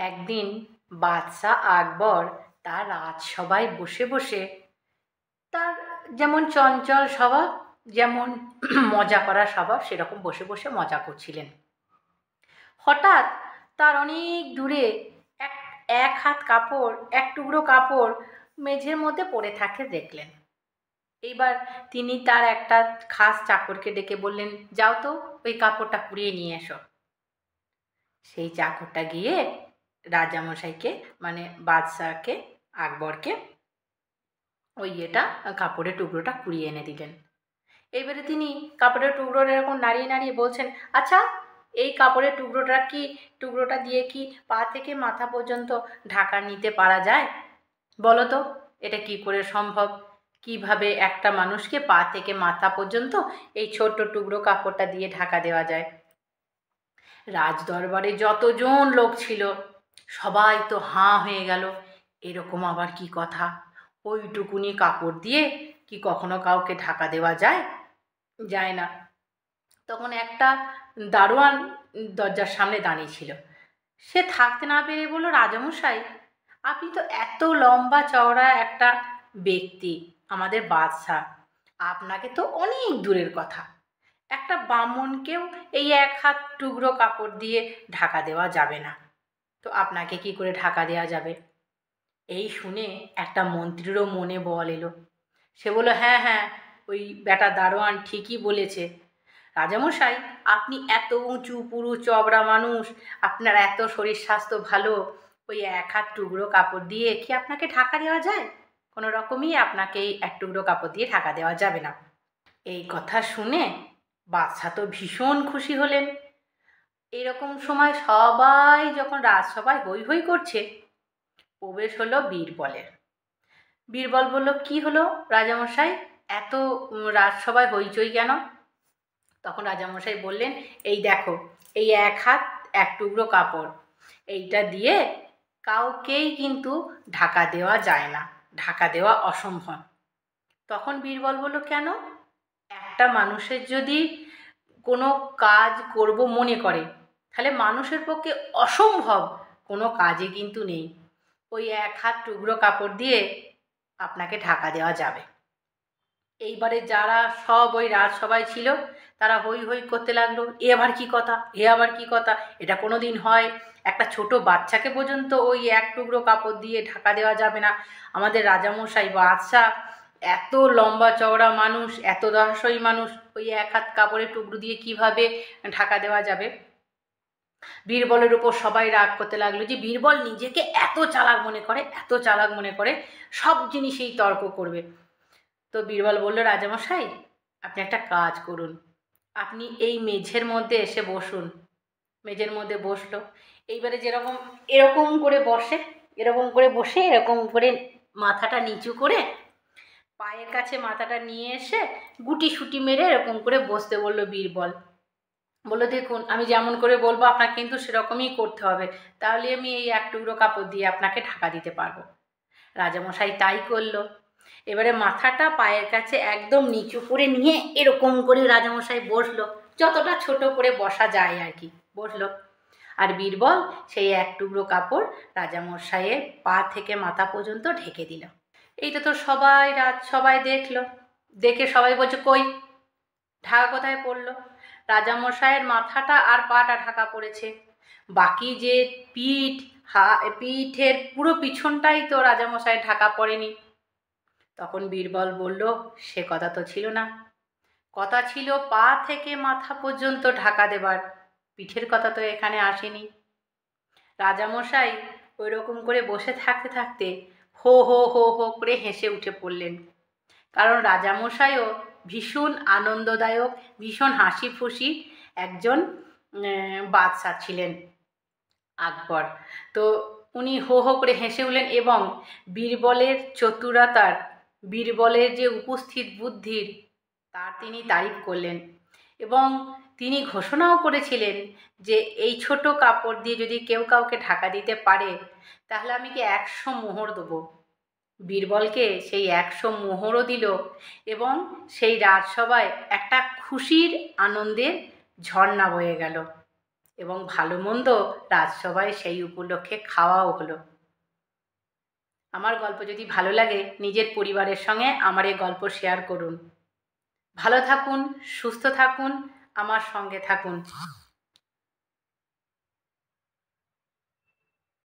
একদিন বাদশাহ আকবর তার রাজসভায় বসে বসে তার যেমন চঞ্চল স্বভাব, যেমন মজা করার স্বভাব, সেরকম বসে বসে মজা করছিলেন। হঠাৎ তার অনেক দূরে এক এক হাত কাপড়, এক টুকরো কাপড় মেঝের মধ্যে পড়ে থাকে দেখলেন। এইবার তিনি তার একটা খাস চাকরকে ডেকে বললেন, যাও তো ওই কাপড়টা কুড়িয়ে নিয়ে এসো। সেই চাকরটা গিয়ে রাজামশাইকে, মানে বাদশাহকে, আকবরকে ওই কাপড়ের টুকরোটা কুড়িয়ে এনে দিলেন। এবারে তিনি কাপড়ের টুকরোটা এরকম নাড়িয়ে নাড়িয়ে বলছেন, আচ্ছা এই কাপড়ের টুকরোটা দিয়ে কি পা থেকে মাথা পর্যন্ত ঢাকা নিতে পারা যায়? বলো তো এটা কি করে সম্ভব? কিভাবে একটা মানুষকে পা থেকে মাথা পর্যন্ত এই ছোট্ট টুকরো কাপড়টা দিয়ে ঢাকা দেওয়া যায়? রাজদরবারে যতজন লোক ছিল সবাই তো হাঁ হয়ে গেল। এরকম আবার কি কথা? ওইটুকুনি কাপড় দিয়ে কি কখনো কাউকে ঢাকা দেওয়া যায়? যায় না। তখন একটা দারোয়ান দরজার সামনে দাঁড়িয়ে ছিল। সে থাকতে না পেরে বলল, রাজামশাই আপনি তো এত লম্বা চওড়া একটা ব্যক্তি, আমাদের বাদশাহ, আপনাকে তো অনেক দূরের কথা, একটা বামুনকেও এই এক হাত টুকরো কাপড় দিয়ে ঢাকা দেওয়া যাবে না, তো আপনাকে কি করে ঢাকা দেওয়া যাবে? এই শুনে একটা মন্ত্রীরও মনে বল এলো। সে বলল, হ্যাঁ হ্যাঁ, ওই বেটা দারোয়ান ঠিকই বলেছে। রাজামশাই আপনি এত উঁচু পুরু চওড়া মানুষ, আপনার এত শরীর স্বাস্থ্য ভালো, ওই এক হাত টুকরো কাপড় দিয়ে কি আপনাকে ঢাকা দেওয়া যায়? কোনো রকমই আপনাকে এই এক টুকরো কাপড় দিয়ে ঢাকা দেওয়া যাবে না। এই কথা শুনে বাদশা তো ভীষণ খুশি হলেন। এরকম সময় সবাই যখন রাজসভায় হৈ হৈ করছে, প্রবেশ হলো বীরবলের। বীরবল বলল, কি হলো রাজামশাই, এত রাজসভায় হইচই কেন? তখন রাজামশাই বললেন, এই দেখো এই এক হাত এক টুকরো কাপড়, এইটা দিয়ে কাউকেই কিন্তু ঢাকা দেওয়া যায় না, ঢাকা দেওয়া অসম্ভব। তখন বীরবল বলল, কেন? একটা মানুষের যদি কোনো কাজ করব মনে করে, তাহলে মানুষের পক্ষে অসম্ভব কোনো কাজই কিন্তু নেই। ওই এক হাত টুকরো কাপড় দিয়ে আপনাকে ঢাকা দেওয়া যাবে। এইবারে যারা সব ওই রাজসভায় ছিল তারা হৈ হৈ করতে লাগলো, এ আবার কি কথা, এ আবার কি কথা, এটা কোনো দিন হয়? একটা ছোট বাচ্চাকে পর্যন্ত ওই এক টুকরো কাপড় দিয়ে ঢাকা দেওয়া যাবে না, আমাদের রাজামশাই বাদশাহ এত লম্বা চওড়া মানুষ, এত দহাশয়ী মানুষ, ওই এক হাত কাপড়ের টুকরো দিয়ে কিভাবে ঢাকা দেওয়া যাবে? বীরবলের উপর সবাই রাগ করতে লাগলো যে বীরবল নিজেকে এত চালাক মনে করে, এত চালাক মনে করে, সব জিনিসেই তর্ক করবে। তো বীরবল বলল, রাজামশাই আপনি একটা কাজ করুন, আপনি এই মেঝের মধ্যে এসে বসুন। মেঝের মধ্যে বসলো। এইবারে যেরকম এরকম করে বসে, এরকম করে বসে এরকম করে মাথাটা নিচু করে পায়ের কাছে মাথাটা নিয়ে এসে গুটি সুটি মেরে এরকম করে বসতে বলল বীরবল। বললো, দেখুন আমি যেমন করে বলবো আপনাকে কিন্তু সেরকমই করতে হবে, তাহলে আমি এই এক টুকরো কাপড় দিয়ে আপনাকে ঢাকা দিতে পারবো। রাজামশাই তাই করলো। এবারে মাথাটা পায়ের কাছে একদম নিচু করে নিয়ে এরকম করে রাজামশাই বসলো, যতটা ছোট করে বসা যায় আর কি, বসলো। আর বীরবল সেই এক টুকরো কাপড় রাজামশাইয়ের পা থেকে মাথা পর্যন্ত ঢেকে দিল। এইটা তো সবাই দেখলো, দেখে সবাই বলছে, কই ঢাকা কোথায় পড়লো? রাজামশাইয়ের মাথাটা আর পাটা ঢাকা পড়েছে, বাকি যে পিঠের পুরো পিছনটাই তো রাজামশাইয়ের ঢাকা পড়েনি। তখন বীরবল বলল, সে কথা তো ছিল না, কথা ছিল পা থেকে মাথা পর্যন্ত ঢাকা দেবার, পিঠের কথা তো এখানে আসেনি। রাজামশাই ওই রকম করে বসে থাকতে থাকতে হো হো হো হো করে হেসে উঠে পড়লেন, কারণ রাজামশাইও ভীষণ আনন্দদায়ক, ভীষণ হাসি খুশি একজন বাদশা ছিলেন আকবর। তো উনি হো হো করে হেসে উঠলেন এবং বীরবলের চতুরতার, বীরবলের যে উপস্থিত বুদ্ধির, তার তিনি তারিফ করলেন এবং তিনি ঘোষণাও করেছিলেন যে এই ছোট কাপড় দিয়ে যদি কেউ কাউকে ঢাকা দিতে পারে তাহলে আমি কি 100 মোহর দেবো। বীরবলকে সেই 100 মোহরও দিল এবং সেই রাজসভায় একটা খুশির আনন্দের ঝর্ণা বয়ে গেল। এবং ভালো মন্দ রাজসভায় সেই উপলক্ষে খাওয়াও হলো। আমার গল্প যদি ভালো লাগে নিজের পরিবারের সঙ্গে আমার এই গল্প শেয়ার করুন। ভালো থাকুন, সুস্থ থাকুন, আমার সঙ্গে থাকুন।